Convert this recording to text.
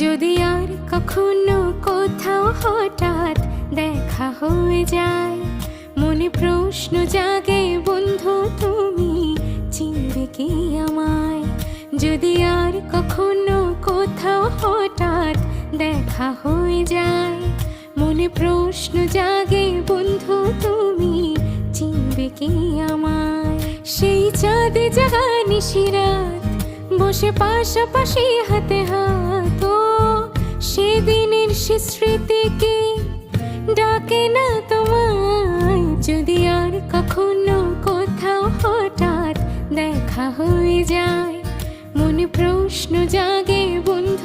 যদি আর কখনো কোথাও হঠাৎ দেখা হয়ে যায়, মনে প্রশ্ন জাগে বন্ধু তুমি চিনবে কি আমায়? যদি আর কখনো কোথাও হঠাৎ দেখা হয়ে যায়, মনে প্রশ্ন জাগে বন্ধু তুমি চিনবে কি আমায়? সেই চাঁদে জাগা নিশিরাত বসে পাশাপাশি হাতে হাত, ও সেদিনের সে স্মৃতি কি ডাকে না তোমায়? যদি আর কখনো কোথাও হঠাৎ দেখা হয়ে যায়, মনে প্রশ্ন জাগে বন্ধু